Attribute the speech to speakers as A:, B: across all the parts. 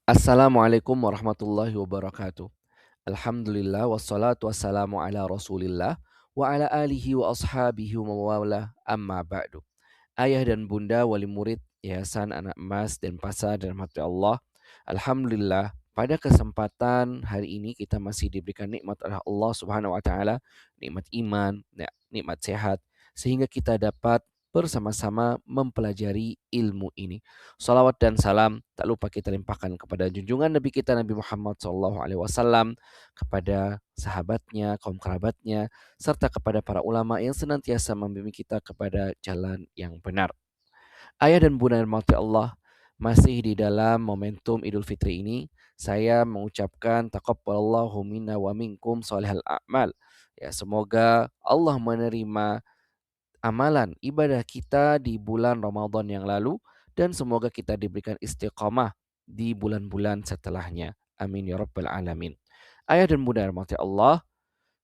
A: Assalamualaikum warahmatullahi wabarakatuh. Alhamdulillah wassalatu wassalamu ala Rasulillah wa ala alihi wa ashabihi wa mawalah amma ba'du. Ayah dan bunda wali murid Yayasan Anak Emas dan Pasar dan Hati Allah. Alhamdulillah pada kesempatan hari ini kita masih diberikan nikmat oleh Allah Subhanahu wa taala, nikmat iman, nikmat sehat sehingga kita dapat bersama-sama mempelajari ilmu ini. Salawat dan salam tak lupa kita limpahkan kepada junjungan Nabi kita Nabi Muhammad SAW, kepada sahabatnya, kaum kerabatnya, serta kepada para ulama yang senantiasa membimbing kita kepada jalan yang benar. Ayah dan bunda yang dirahmati Allah, masih di dalam momentum Idul Fitri ini, saya mengucapkan taqabbalallahu minna wa minkum shalihal a'mal. Ya, semoga Allah menerima amalan ibadah kita di bulan Ramadan yang lalu dan semoga kita diberikan istiqamah di bulan-bulan setelahnya. Amin ya rabbal alamin. Ayah dan bunda yang dirahmati Allah,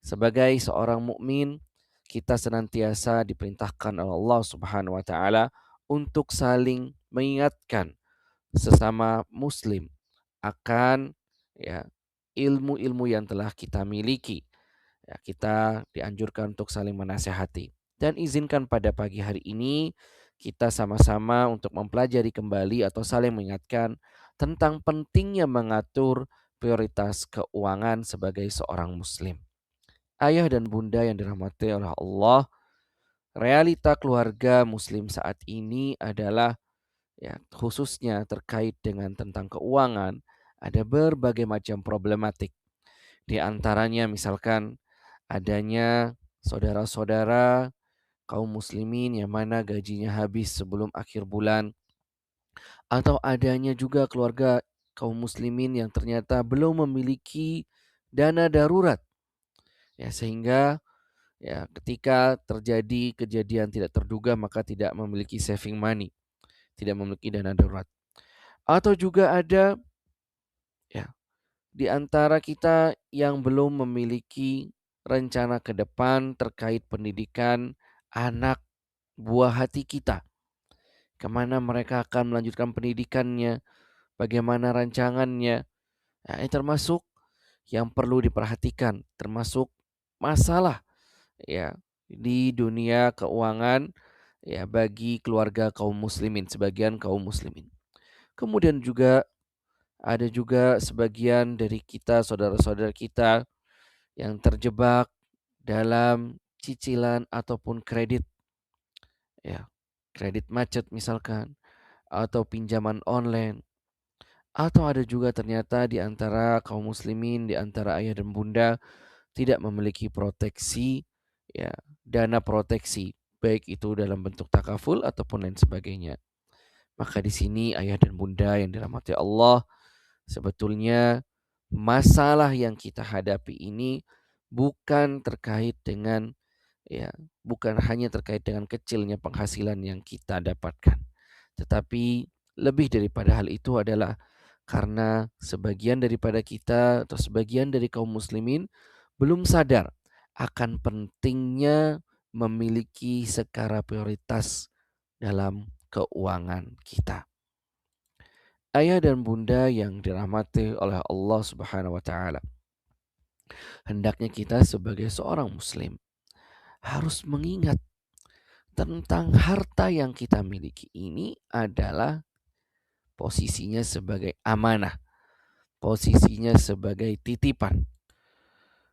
A: sebagai seorang mukmin, kita senantiasa diperintahkan oleh Allah Subhanahu wa taala untuk saling mengingatkan sesama muslim akan ya ilmu-ilmu yang telah kita miliki. Ya, kita dianjurkan untuk saling menasehati. Dan izinkan pada pagi hari ini kita sama-sama untuk mempelajari kembali atau saling mengingatkan tentang pentingnya mengatur prioritas keuangan sebagai seorang muslim. Ayah dan bunda yang dirahmati oleh Allah, realita keluarga muslim saat ini adalah ya khususnya terkait dengan tentang keuangan, ada berbagai macam problematik. Di antaranya misalkan adanya saudara-saudara kaum muslimin yang mana gajinya habis sebelum akhir bulan, atau adanya juga keluarga kaum muslimin yang ternyata belum memiliki dana darurat. Ya, sehingga ya, ketika terjadi kejadian tidak terduga maka tidak memiliki saving money, tidak memiliki dana darurat. Atau juga ada ya di antara kita yang belum memiliki rencana ke depan terkait pendidikan anak buah hati kita. Kemana mereka akan melanjutkan pendidikannya, bagaimana rancangannya. Nah, ini termasuk yang perlu diperhatikan, termasuk masalah ya di dunia keuangan ya bagi keluarga kaum muslimin, sebagian kaum muslimin. Kemudian juga ada juga sebagian dari kita, saudara-saudara kita yang terjebak dalam cicilan ataupun kredit ya. Kredit macet misalkan atau pinjaman online, atau ada juga ternyata di antara kaum muslimin, di antara ayah dan bunda tidak memiliki proteksi ya, dana proteksi baik itu dalam bentuk takaful ataupun lain sebagainya. Maka di sini ayah dan bunda yang dirahmati Allah, sebetulnya masalah yang kita hadapi ini bukan terkait dengan ya, bukan hanya terkait dengan kecilnya penghasilan yang kita dapatkan. Tetapi lebih daripada hal itu adalah karena sebagian daripada kita atau sebagian dari kaum muslimin belum sadar akan pentingnya memiliki skala prioritas dalam keuangan kita. Ayah dan bunda yang dirahmati oleh Allah Subhanahu wa taala, hendaknya kita sebagai seorang muslim harus mengingat tentang harta yang kita miliki ini adalah posisinya sebagai amanah, posisinya sebagai titipan.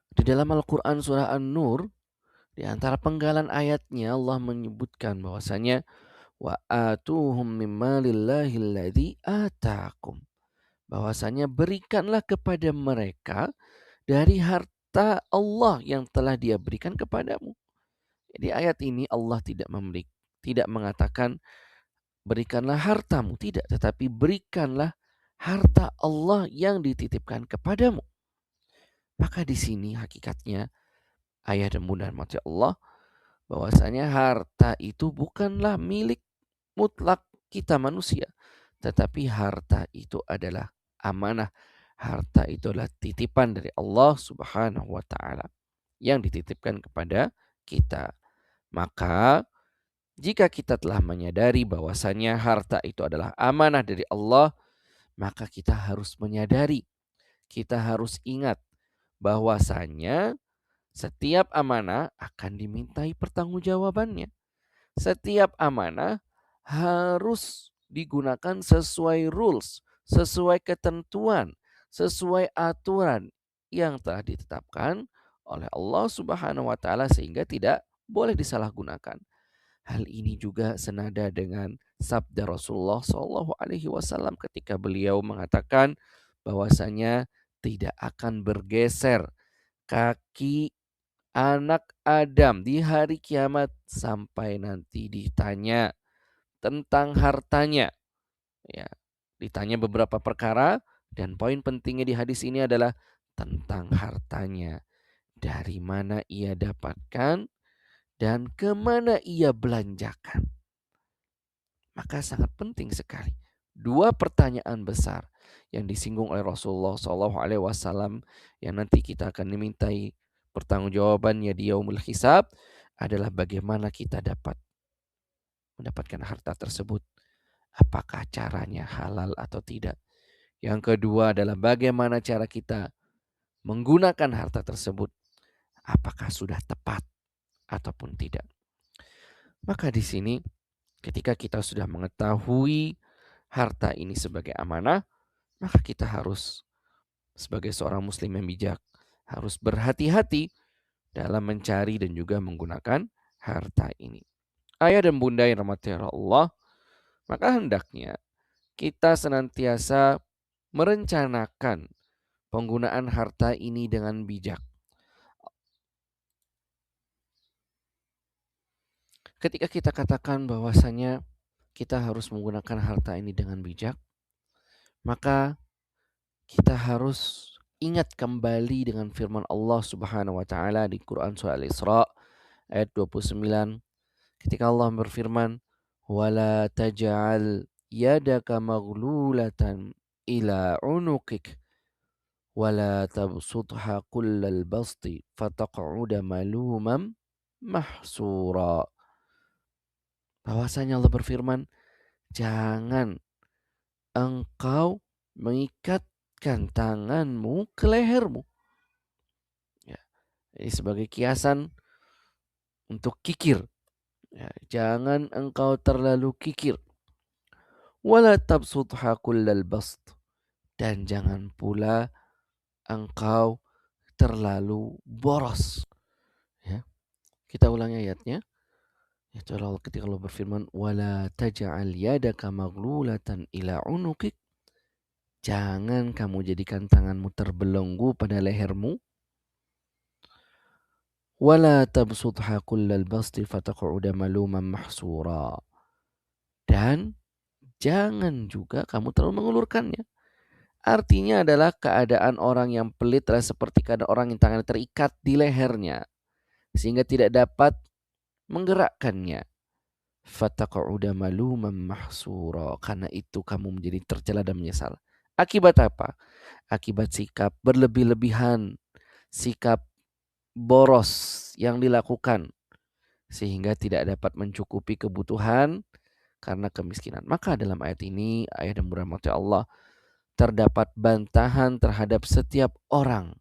A: Di dalam Al-Quran surah An-Nur, di antara penggalan ayatnya Allah menyebutkan bahwasanya wa atuhum mimmalillahi alladzi atakum. Bahwasanya berikanlah kepada mereka dari harta Allah yang telah Dia berikan kepadamu. Di ayat ini Allah tidak mengatakan berikanlah hartamu, tidak, tetapi berikanlah harta Allah yang dititipkan kepadamu. Maka di sini hakikatnya ayah dan bunda mati Allah, bahwasanya harta itu bukanlah milik mutlak kita manusia, tetapi harta itu adalah amanah. Harta itu adalah titipan dari Allah Subhanahu wa taala yang dititipkan kepada kita. Maka jika kita telah menyadari bahwasanya harta itu adalah amanah dari Allah, maka kita harus menyadari, kita harus ingat bahwasanya setiap amanah akan dimintai pertanggungjawabannya. Setiap amanah harus digunakan sesuai rules, sesuai ketentuan, sesuai aturan yang telah ditetapkan oleh Allah Subhanahu wa taala sehingga tidak boleh disalahgunakan. Hal ini juga senada dengan sabda Rasulullah Shallallahu Alaihi Wasallam ketika beliau mengatakan bahwasanya tidak akan bergeser kaki anak Adam di hari kiamat sampai nanti ditanya tentang hartanya. Ya, ditanya beberapa perkara dan poin pentingnya di hadis ini adalah tentang hartanya. Dari mana ia dapatkan dan kemana ia belanjakan. Maka sangat penting sekali. Dua pertanyaan besar yang disinggung oleh Rasulullah SAW yang nanti kita akan dimintai pertanggungjawabannya di yaumul hisab adalah bagaimana kita dapat mendapatkan harta tersebut. Apakah caranya halal atau tidak? Yang kedua adalah bagaimana cara kita menggunakan harta tersebut. Apakah sudah tepat ataupun tidak? Maka di sini ketika kita sudah mengetahui harta ini sebagai amanah, maka kita harus sebagai seorang muslim yang bijak harus berhati-hati dalam mencari dan juga menggunakan harta ini. Ayah dan bunda yang dirahmati Allah, maka hendaknya kita senantiasa merencanakan penggunaan harta ini dengan bijak. Ketika kita katakan bahwasanya kita harus menggunakan harta ini dengan bijak, maka kita harus ingat kembali dengan firman Allah Subhanahu wa taala di Quran surah Al-Isra ayat 29 ketika Allah berfirman, "Wala taj'al yadaka maghlulatan ila 'unuqik wala tabsutha kullal basti fataq'uda maluman mahsura." Bahwasanya Allah berfirman, jangan engkau mengikatkan tanganmu ke lehermu. Ya, ini sebagai kiasan untuk kikir. Ya, jangan engkau terlalu kikir. Wala tabsutha kullal bast. Dan jangan pula engkau terlalu boros. Ya, kita ulangi ayatnya. Yaitu ketika Allah berfirman, wala taj'al yadaka maghlulatan ila unuqik. Jangan kamu jadikan tanganmu terbelenggu pada lehermu. Wala tabsutha kullal basti fataq'uda maluman mahsura. Dan jangan juga kamu terlalu mengulurkannya. Artinya adalah keadaan orang yang pelit adalah seperti keadaan orang yang tangannya terikat di lehernya sehingga tidak dapat menggerakkannya. Fataq'uda maluman mahsura. Karena itu kamu menjadi tercela dan menyesal. Akibat apa? Akibat sikap berlebih-lebihan, sikap boros yang dilakukan sehingga tidak dapat mencukupi kebutuhan karena kemiskinan. Maka dalam ayat ini, ayat dan rahmat Allah, terdapat bantahan terhadap setiap orang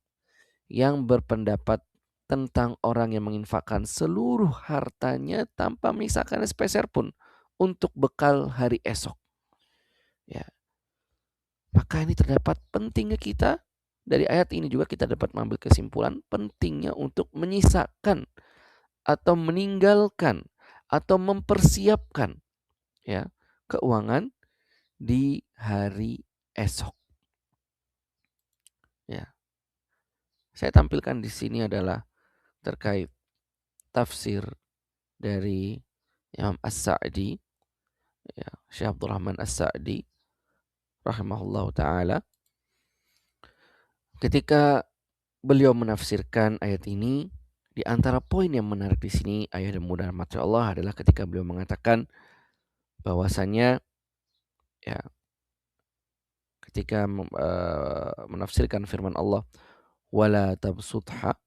A: yang berpendapat tentang orang yang menginfakkan seluruh hartanya tanpa menyisakan sepeser pun untuk bekal hari esok. Ya. Maka ini terdapat pentingnya kita, dari ayat ini juga kita dapat mengambil kesimpulan pentingnya untuk menyisakan atau meninggalkan atau mempersiapkan ya keuangan di hari esok. Ya. Saya tampilkan di sini adalah terkait tafsir dari Imam As-Sa'di, ya, Syekh Abdul Rahman As-Sa'di rahimahullah taala. Ketika beliau menafsirkan ayat ini, di antara poin yang menarik di sini ayat dan mudah rahmat Allah adalah ketika beliau mengatakan bahwasanya ya ketika menafsirkan firman Allah wala tabsutha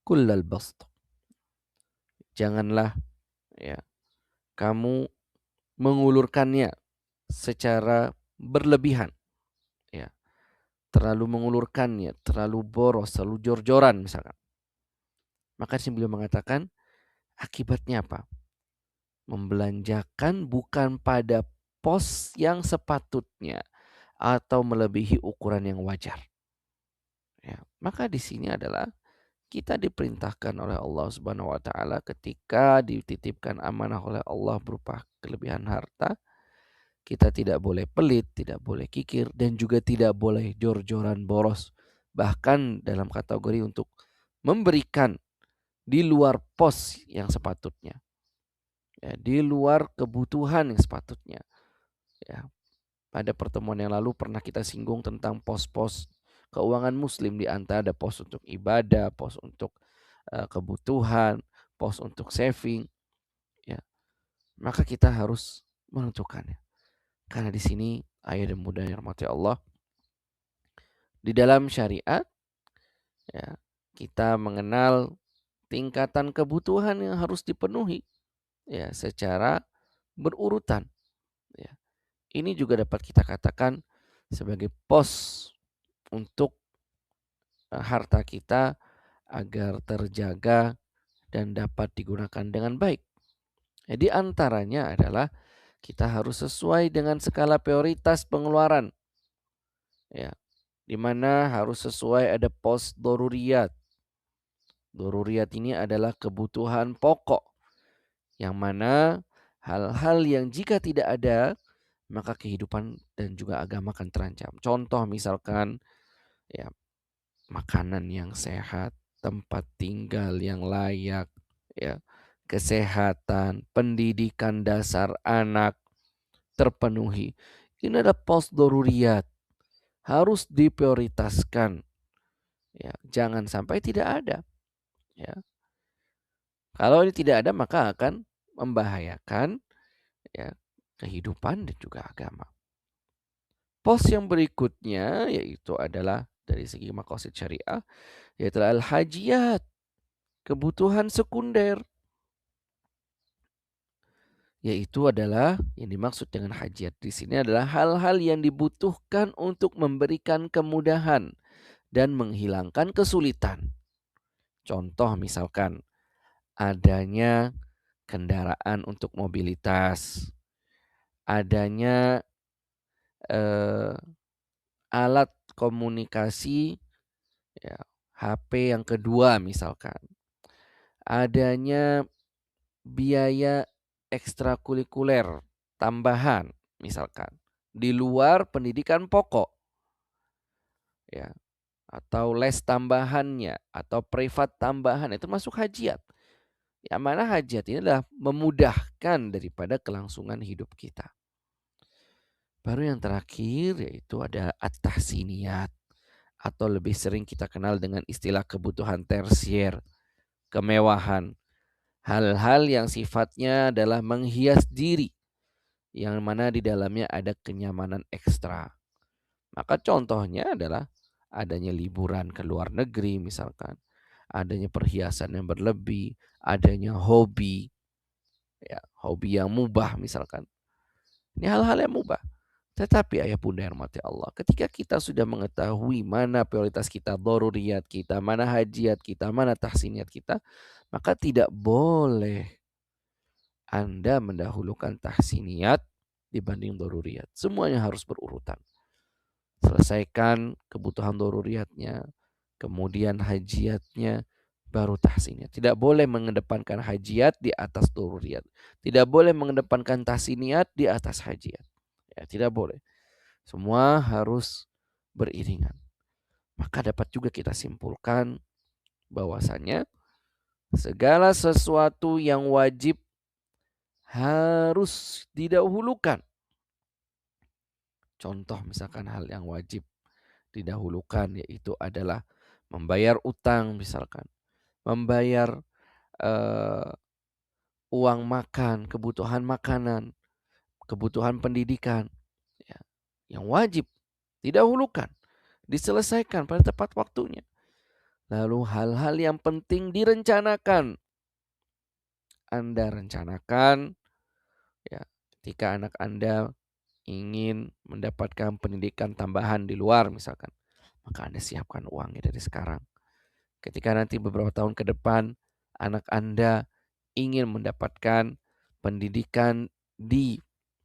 A: kullal bast. Janganlah ya kamu mengulurkannya secara berlebihan. terlalu mengulurkannya, terlalu boros, terlalu jor-joran misalkan. Maka sini beliau mengatakan akibatnya apa? Membelanjakan bukan pada pos yang sepatutnya atau melebihi ukuran yang wajar. Ya, maka di sini adalah kita diperintahkan oleh Allah Subhanahu wa taala ketika dititipkan amanah oleh Allah berupa kelebihan harta, kita tidak boleh pelit, tidak boleh kikir dan juga tidak boleh jor-joran boros. Bahkan dalam kategori untuk memberikan di luar pos yang sepatutnya. Ya, di luar kebutuhan yang sepatutnya. Ya, pada pertemuan yang lalu pernah kita singgung tentang pos-pos keuangan muslim, di antara ada pos untuk ibadah, pos untuk kebutuhan, pos untuk saving, ya. Maka kita harus menentukannya. Karena di sini ayah dan bunda yang rahmati Allah, di dalam syariat, ya, kita mengenal tingkatan kebutuhan yang harus dipenuhi, ya, secara berurutan, ya. Ini juga dapat kita katakan sebagai pos untuk harta kita agar terjaga dan dapat digunakan dengan baik. Jadi antaranya adalah kita harus sesuai dengan skala prioritas pengeluaran, ya, di mana harus sesuai, ada pos doruriyat. Doruriyat ini adalah kebutuhan pokok, yang mana hal-hal yang jika tidak ada maka kehidupan dan juga agama akan terancam. Contoh misalkan, ya, makanan yang sehat, tempat tinggal yang layak, ya, kesehatan, pendidikan dasar anak terpenuhi. Ini adalah pos doruriyat, harus diprioritaskan. Ya, jangan sampai tidak ada. Ya, kalau ini tidak ada maka akan membahayakan, ya, kehidupan dan juga agama. Pos yang berikutnya yaitu adalah dari segi maqasid syariah, yaitu al-hajiyat, kebutuhan sekunder. Yaitu adalah yang dimaksud dengan hajat di sini adalah hal-hal yang dibutuhkan untuk memberikan kemudahan dan menghilangkan kesulitan. Contoh misalkan adanya kendaraan untuk mobilitas, adanya eh, alat komunikasi, ya, HP yang kedua misalkan, adanya biaya ekstrakurikuler tambahan misalkan di luar pendidikan pokok, ya, atau les tambahannya atau privat tambahan, itu masuk hajiat. Yang mana hajiat ini adalah memudahkan daripada kelangsungan hidup kita. Baru yang terakhir yaitu ada at-tahsiniyat, atau lebih sering kita kenal dengan istilah kebutuhan tersier, kemewahan. Hal-hal yang sifatnya adalah menghias diri, yang mana di dalamnya ada kenyamanan ekstra. Maka contohnya adalah adanya liburan ke luar negeri misalkan, adanya perhiasan yang berlebih, adanya hobi, ya, hobi yang mubah misalkan. Ini hal-hal yang mubah. Tetapi ayah bunda yang rahmati Allah, ketika kita sudah mengetahui mana prioritas kita, doruriyat kita, mana hajiat kita, mana tahsiniyat kita, maka tidak boleh Anda mendahulukan tahsiniyat dibanding doruriyat. Semuanya harus berurutan. Selesaikan kebutuhan doruriyatnya, kemudian hajiatnya, baru tahsiniyat. Tidak boleh mengedepankan hajiat di atas doruriyat. Tidak boleh mengedepankan tahsiniyat di atas hajiat. Ya, tidak boleh. Semua harus beriringan. Maka dapat juga kita simpulkan bahwasanya segala sesuatu yang wajib harus didahulukan. Contoh misalkan hal yang wajib didahulukan yaitu adalah membayar utang misalkan, membayar eh, uang makan, kebutuhan makanan, kebutuhan pendidikan, ya, yang wajib didahulukan, diselesaikan pada tepat waktunya. Lalu hal-hal yang penting direncanakan. Anda rencanakan, ya, ketika anak Anda ingin mendapatkan pendidikan tambahan di luar misalkan. maka Anda siapkan uangnya dari sekarang. Ketika nanti beberapa tahun ke depan anak Anda ingin mendapatkan pendidikan di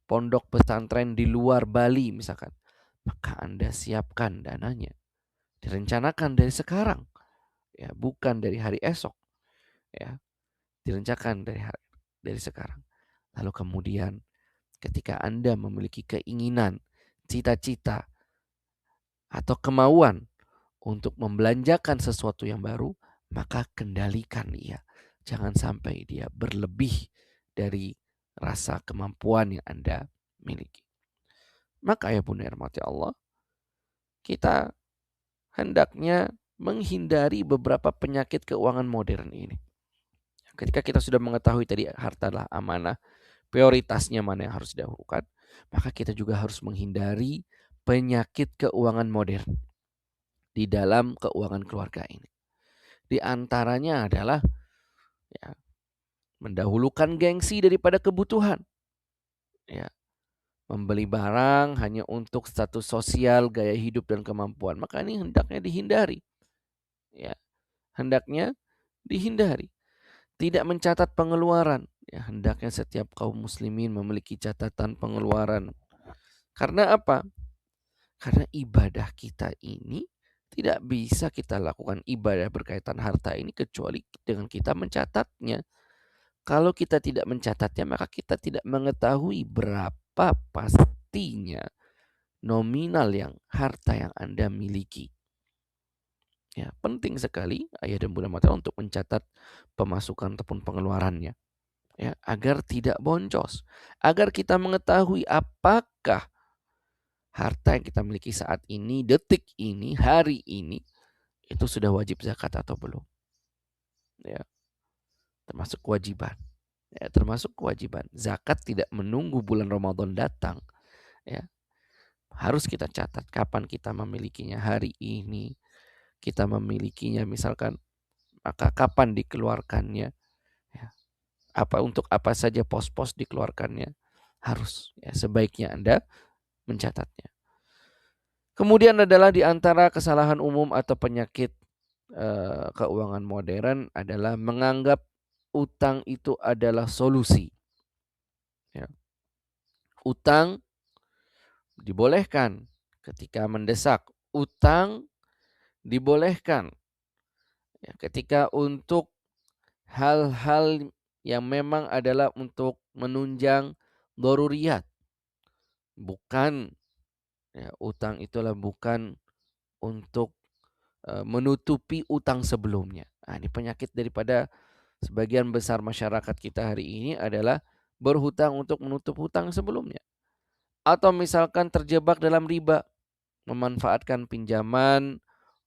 A: pondok pesantren di luar Bali misalkan, maka Anda siapkan dananya. Direncanakan dari sekarang, ya, bukan dari hari esok, ya. Direncanakan dari sekarang. Lalu kemudian ketika Anda memiliki keinginan, cita-cita atau kemauan untuk membelanjakan sesuatu yang baru, maka kendalikan dia. Jangan sampai dia berlebih dari rasa kemampuan yang Anda miliki. Maka ya bunda rahmati Allah, kita hendaknya menghindari beberapa penyakit keuangan modern ini. Ketika kita sudah mengetahui tadi harta adalah amanah, prioritasnya mana yang harus didahulukan, maka kita juga harus menghindari penyakit keuangan modern di dalam keuangan keluarga ini. Di antaranya adalah, ya, mendahulukan gengsi daripada kebutuhan. Ya, membeli barang hanya untuk status sosial, gaya hidup dan kemampuan. Maka ini hendaknya dihindari. Ya, hendaknya dihindari. Tidak mencatat pengeluaran. Ya, hendaknya setiap kaum muslimin memiliki catatan pengeluaran. Karena apa? Karena ibadah kita ini tidak bisa kita lakukan ibadah berkaitan harta ini kecuali dengan kita mencatatnya. Kalau kita tidak mencatatnya, maka kita tidak mengetahui berapa pastinya nominal yang harta yang Anda miliki. Ya, penting sekali ayah dan bunda mata untuk mencatat pemasukan ataupun pengeluarannya, ya, agar tidak boncos, agar kita mengetahui apakah harta yang kita miliki saat ini, detik ini, hari ini itu sudah wajib zakat atau belum. Ya, termasuk kewajiban. Ya, termasuk kewajiban. Zakat tidak menunggu bulan Ramadan datang. Ya, harus kita catat kapan kita memilikinya, hari ini kita memilikinya misalkan, maka kapan dikeluarkannya, ya, untuk apa saja pos-pos dikeluarkannya, harus, ya, sebaiknya Anda mencatatnya. Kemudian adalah di antara kesalahan umum atau penyakit keuangan modern adalah menganggap utang itu adalah solusi. Ya. Utang dibolehkan ketika mendesak. Utang dibolehkan, ya, ketika untuk hal-hal yang memang adalah untuk menunjang daruriyat. Bukan, ya, utang itulah bukan untuk menutupi utang sebelumnya. Nah, ini penyakit daripada sebagian besar masyarakat kita hari ini adalah berhutang untuk menutup hutang sebelumnya. Atau misalkan terjebak dalam riba, memanfaatkan pinjaman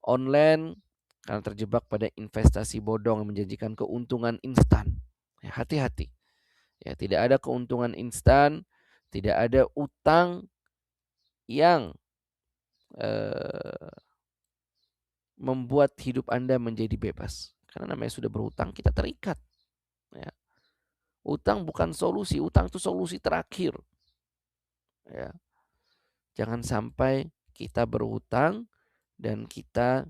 A: online karena terjebak pada investasi bodong yang menjanjikan keuntungan instan. Ya, hati-hati. Ya, tidak ada keuntungan instan, tidak ada utang yang membuat hidup Anda menjadi bebas. Karena namanya sudah berhutang, kita terikat. Ya. Utang bukan solusi, utang itu solusi terakhir. Ya. Jangan sampai kita berhutang dan kita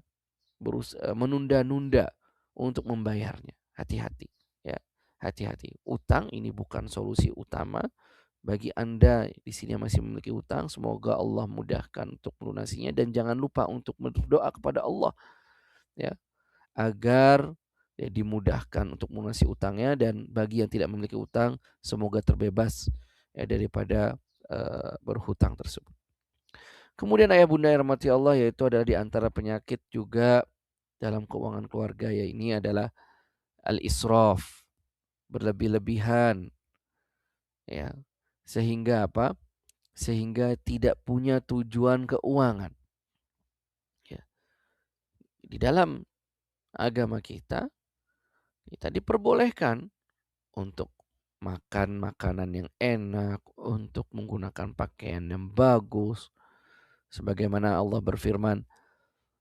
A: menunda-nunda untuk membayarnya. Hati-hati, ya. Hati-hati. Utang ini bukan solusi utama bagi Anda di sini yang masih memiliki utang. Semoga Allah mudahkan untuk melunasinya dan jangan lupa untuk berdoa kepada Allah, ya, agar, ya, dimudahkan untuk melunasi utangnya, dan bagi yang tidak memiliki utang semoga terbebas, ya, daripada berhutang tersebut. Kemudian ayah bunda yang rahmati Allah, yaitu adalah di antara penyakit juga dalam keuangan keluarga, ya, ini adalah al-israf, berlebih-lebihan, ya, sehingga apa? Sehingga tidak punya tujuan keuangan. Ya. Di dalam agama kita diperbolehkan untuk makan makanan yang enak, untuk menggunakan pakaian yang bagus. Sebagaimana Allah berfirman,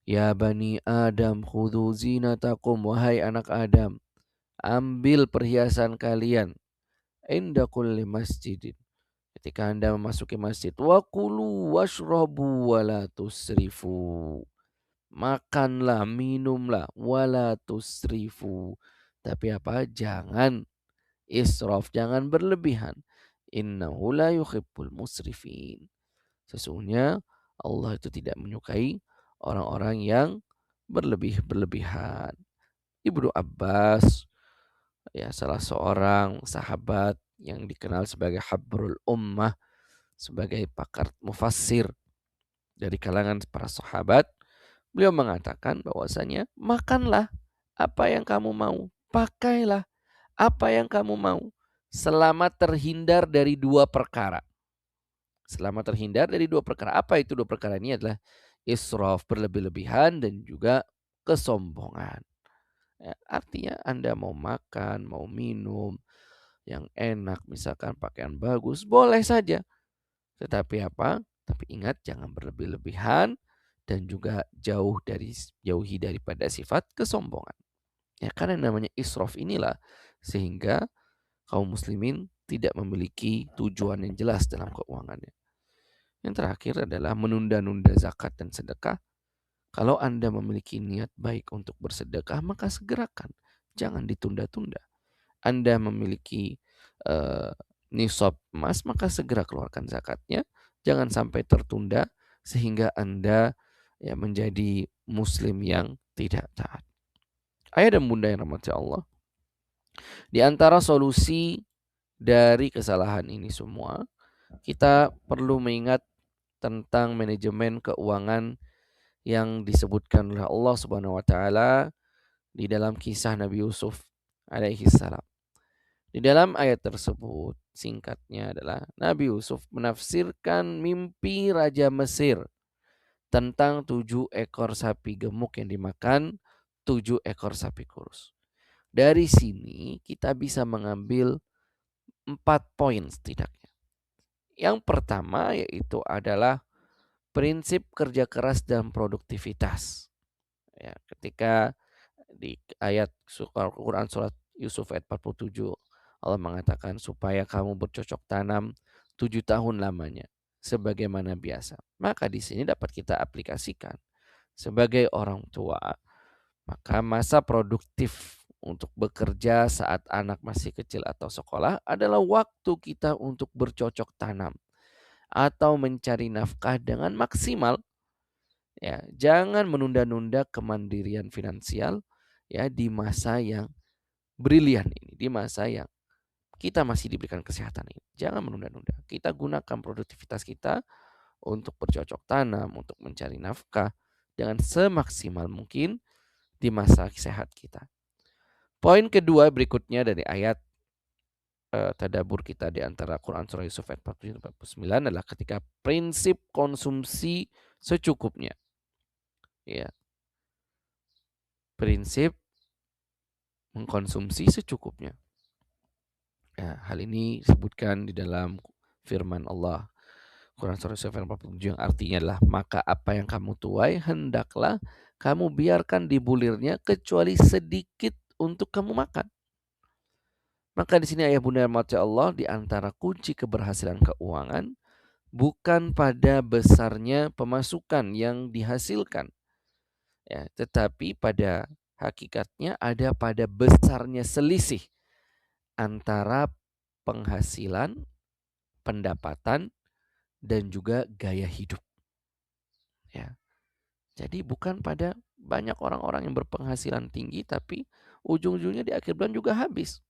A: "Ya bani Adam khudhu zinatakum," wahai anak Adam, ambil perhiasan kalian inda kulli masjidin, ketika Anda memasuki masjid, wa kulu washrabu wa la tusrifu, Makanlah, minumlah, wala tusrifu. Tapi apa? Jangan israf, jangan berlebihan. Innahu la yuhibbul musrifin. Sesungguhnya Allah itu tidak menyukai orang-orang yang berlebihan. Ibnu Abbas, ya, salah seorang sahabat yang dikenal sebagai habrul ummah, sebagai pakar mufassir dari kalangan para sahabat, beliau mengatakan bahwasanya makanlah apa yang kamu mau, pakailah apa yang kamu mau, selama terhindar dari dua perkara. Selama terhindar dari dua perkara. Apa itu dua perkara ini? Adalah israf, berlebih-lebihan, dan juga kesombongan. Ya, artinya Anda mau makan, mau minum yang enak, misalkan pakaian bagus, boleh saja. Tetapi apa? Tapi ingat jangan berlebih-lebihan dan juga jauhi daripada sifat kesombongan. Ya, karena yang namanya israf inilah sehingga kaum muslimin tidak memiliki tujuan yang jelas dalam keuangannya. Yang terakhir adalah menunda-nunda zakat dan sedekah. Kalau Anda memiliki niat baik untuk bersedekah, maka segerakan. Jangan ditunda-tunda. Anda memiliki eh, nisab emas, maka segera keluarkan zakatnya. Jangan sampai tertunda sehingga Anda ya menjadi muslim yang tidak taat. Ayah dan bunda yang rahmati Allah, di antara solusi dari kesalahan ini semua, kita perlu mengingat tentang manajemen keuangan yang disebutkan oleh Allah Subhanahu wa taala di dalam kisah Nabi Yusuf alaihi salam. Di dalam ayat tersebut singkatnya adalah Nabi Yusuf menafsirkan mimpi Raja Mesir tentang 7 ekor sapi gemuk yang dimakan 7 ekor sapi kurus. Dari sini kita bisa mengambil 4 poin setidaknya. Yang pertama yaitu adalah prinsip kerja keras dan produktivitas. Ya, ketika di ayat Quran surat Yusuf ayat 47 Allah mengatakan supaya kamu bercocok tanam 7 tahun lamanya sebagaimana biasa. Maka di sini dapat kita aplikasikan sebagai orang tua, maka masa produktif untuk bekerja saat anak masih kecil atau sekolah adalah waktu kita untuk bercocok tanam atau mencari nafkah dengan maksimal. Ya, jangan menunda-nunda kemandirian finansial ya di masa yang brilian ini, di masa yang kita masih diberikan kesehatan ini. Jangan menunda-nunda. Kita gunakan produktivitas kita untuk bercocok tanam, untuk mencari nafkah dengan semaksimal mungkin di masa sehat kita. Poin kedua berikutnya dari ayat tadabbur kita di antara Quran surah Yusuf ayat 47-49 adalah ketika prinsip konsumsi secukupnya. Ya, prinsip mengkonsumsi secukupnya. Ya, hal ini disebutkan di dalam firman Allah Quran surah Yusuf ayat 47 yang artinya adalah maka apa yang kamu tuai hendaklah kamu biarkan di bulirnya kecuali sedikit untuk kamu makan. Maka di sini ayah bunda mati Allah di antara kunci keberhasilan keuangan bukan pada besarnya pemasukan yang dihasilkan, ya, tetapi pada hakikatnya ada pada besarnya selisih antara penghasilan, pendapatan, dan juga gaya hidup. Ya, jadi bukan pada banyak orang-orang yang berpenghasilan tinggi tapi ujung-ujungnya di akhir bulan juga habis.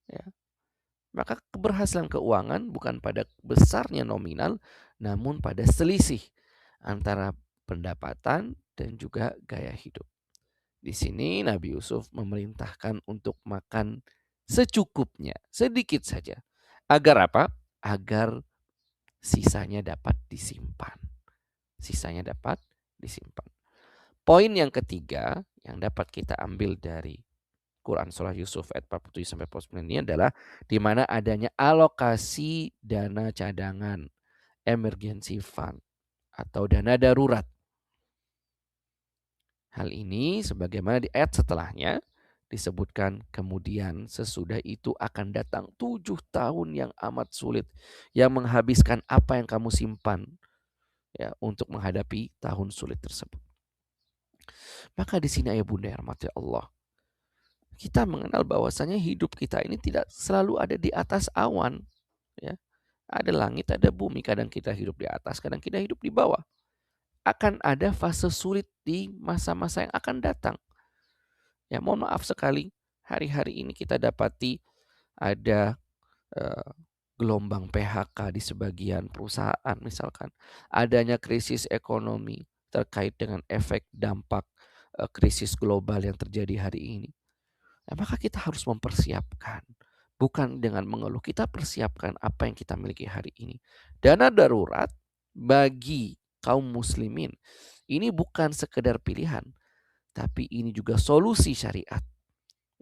A: Ya. Maka keberhasilan keuangan bukan pada besarnya nominal, namun pada selisih antara pendapatan dan juga gaya hidup. Di sini Nabi Yusuf memerintahkan untuk makan secukupnya, sedikit saja. Agar apa? Agar sisanya dapat disimpan. Sisanya dapat disimpan. Poin yang ketiga yang dapat kita ambil dari Quran surah Yusuf ayat 47-49 ini adalah di mana adanya alokasi dana cadangan, emergency fund atau dana darurat. Hal ini sebagaimana di ayat setelahnya disebutkan kemudian sesudah itu akan datang 7 tahun yang amat sulit yang menghabiskan apa yang kamu simpan ya untuk menghadapi tahun sulit tersebut. Maka di sini ayah bunda yang rahmati Allah, kita mengenal bahwasanya hidup kita ini tidak selalu ada di atas awan, ya. Ada langit, ada bumi, kadang kita hidup di atas, kadang kita hidup di bawah. Akan ada fase sulit di masa-masa yang akan datang. Ya, mohon maaf sekali, hari-hari ini kita dapati ada eh, gelombang PHK di sebagian perusahaan misalkan, adanya krisis ekonomi terkait dengan efek dampak krisis global yang terjadi hari ini. Nah, maka kita harus mempersiapkan, bukan dengan mengeluh, kita persiapkan apa yang kita miliki hari ini. Dana darurat bagi kaum muslimin ini bukan sekedar pilihan, tapi ini juga solusi syariat,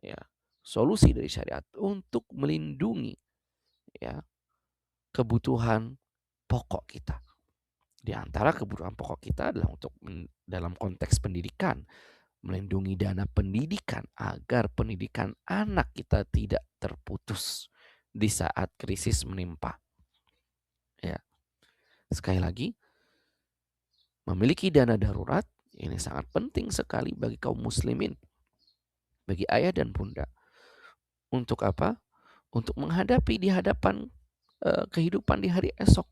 A: ya. Solusi dari syariat untuk melindungi, ya, kebutuhan pokok kita. Di antara kebutuhan pokok kita adalah untuk dalam konteks pendidikan, melindungi dana pendidikan agar pendidikan anak kita tidak terputus di saat krisis menimpa. Ya, sekali lagi, memiliki dana darurat ini sangat penting sekali bagi kaum muslimin, bagi ayah dan bunda. Untuk apa? Untuk menghadapi di hadapan kehidupan di hari esok.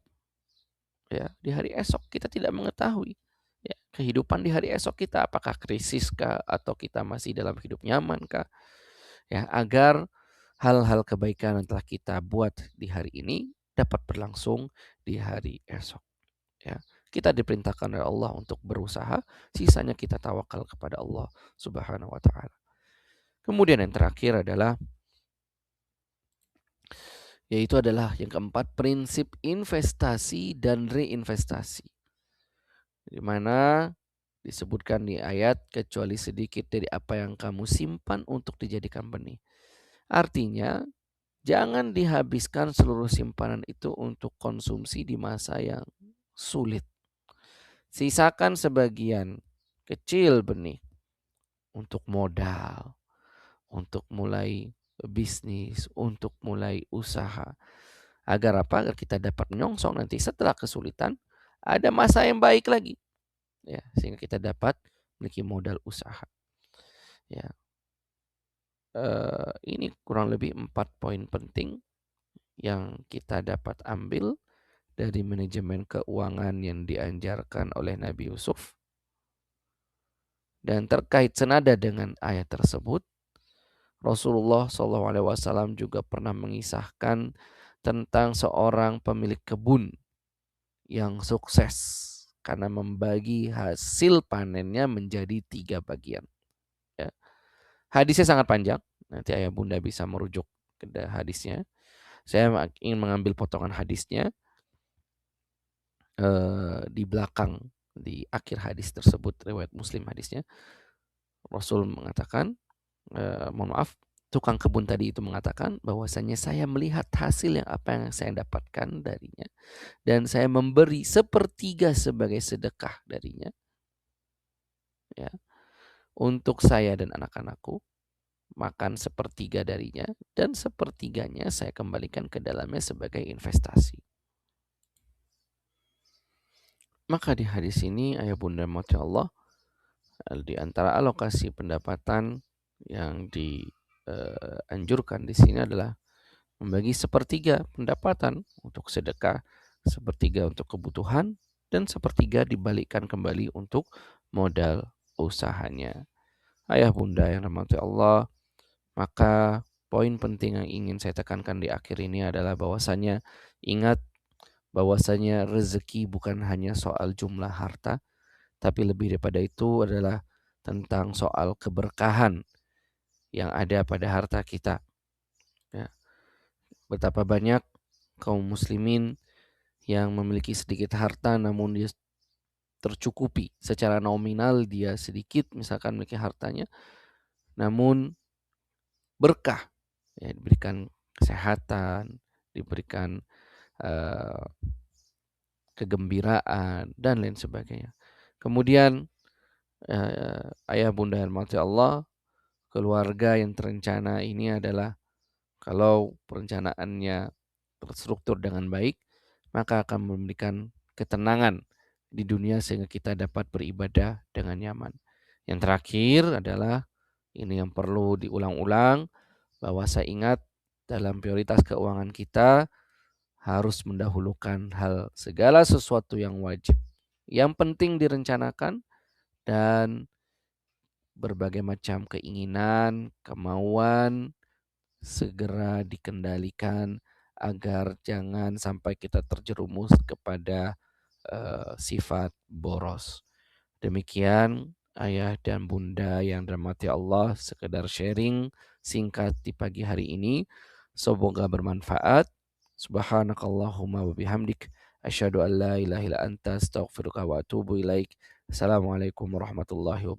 A: Ya, di hari esok kita tidak mengetahui, ya, kehidupan di hari esok kita apakah krisis kah atau kita masih dalam hidup nyaman kah, ya, agar hal-hal kebaikan yang telah kita buat di hari ini dapat berlangsung di hari esok, ya. Kita diperintahkan oleh Allah untuk berusaha, sisanya kita tawakal kepada Allah Subhanahu wa taala. Kemudian yang terakhir adalah yaitu adalah yang keempat, prinsip investasi dan reinvestasi. Di mana disebutkan di ayat, kecuali sedikit dari apa yang kamu simpan untuk dijadikan benih. Artinya, jangan dihabiskan seluruh simpanan itu untuk konsumsi di masa yang sulit. Sisakan sebagian kecil benih untuk modal, untuk mulai bisnis, untuk mulai usaha. Agar apa? Agar kita dapat menyongsong nanti setelah kesulitan, ada masa yang baik lagi. Ya, sehingga kita dapat memiliki modal usaha. Ya, ini kurang lebih 4 poin penting yang kita dapat ambil dari manajemen keuangan yang diajarkan oleh Nabi Yusuf. Dan terkait senada dengan ayat tersebut, Rasulullah SAW juga pernah mengisahkan tentang seorang pemilik kebun yang sukses karena membagi hasil panennya menjadi 3 bagian. Ya. Hadisnya sangat panjang, nanti ayah bunda bisa merujuk ke hadisnya. Saya ingin mengambil potongan hadisnya di belakang, di akhir hadis tersebut, riwayat Muslim hadisnya. Rasul mengatakan, mohon maaf, tukang kebun tadi itu mengatakan bahwasanya saya melihat hasil yang apa yang saya dapatkan darinya dan saya memberi 1/3 sebagai sedekah darinya, ya, untuk saya dan anak-anakku, makan 1/3 darinya dan 1/3-nya saya kembalikan ke dalamnya sebagai investasi. Maka di hadis ini ayah bunda mati Allah, di antara alokasi pendapatan yang dianjurkan di sini adalah membagi 1/3 pendapatan untuk sedekah, 1/3 untuk kebutuhan, dan 1/3 dibalikkan kembali untuk modal usahanya. Ayah bunda yang rahmati Allah, maka poin penting yang ingin saya tekankan di akhir ini adalah bahwasanya ingat bahwasanya rezeki bukan hanya soal jumlah harta, tapi lebih daripada itu adalah tentang soal keberkahan yang ada pada harta kita. Ya. Betapa banyak kaum muslimin yang memiliki sedikit harta namun dia tercukupi secara nominal, dia sedikit misalkan memiliki hartanya, namun berkah, ya, diberikan kesehatan, diberikan uh, kegembiraan dan lain sebagainya. Kemudian ayah bunda yang rahmati Allah, keluarga yang terencana ini adalah kalau perencanaannya terstruktur dengan baik, maka akan memberikan ketenangan di dunia sehingga kita dapat beribadah dengan nyaman. Yang terakhir adalah ini yang perlu diulang-ulang, bahwa saya ingat dalam prioritas keuangan kita harus mendahulukan segala sesuatu yang wajib, yang penting direncanakan, dan berbagai macam keinginan, kemauan segera dikendalikan agar jangan sampai kita terjerumus kepada sifat boros. Demikian ayah dan bunda yang dirahmati Allah, sekedar sharing singkat di pagi hari ini. Semoga bermanfaat. Subhanakallahumma wa bihamdik asyhadu an la ilaha illa anta astaghfiruka wa atubu ilaik. Assalamualaikum warahmatullahi wabarakatuh.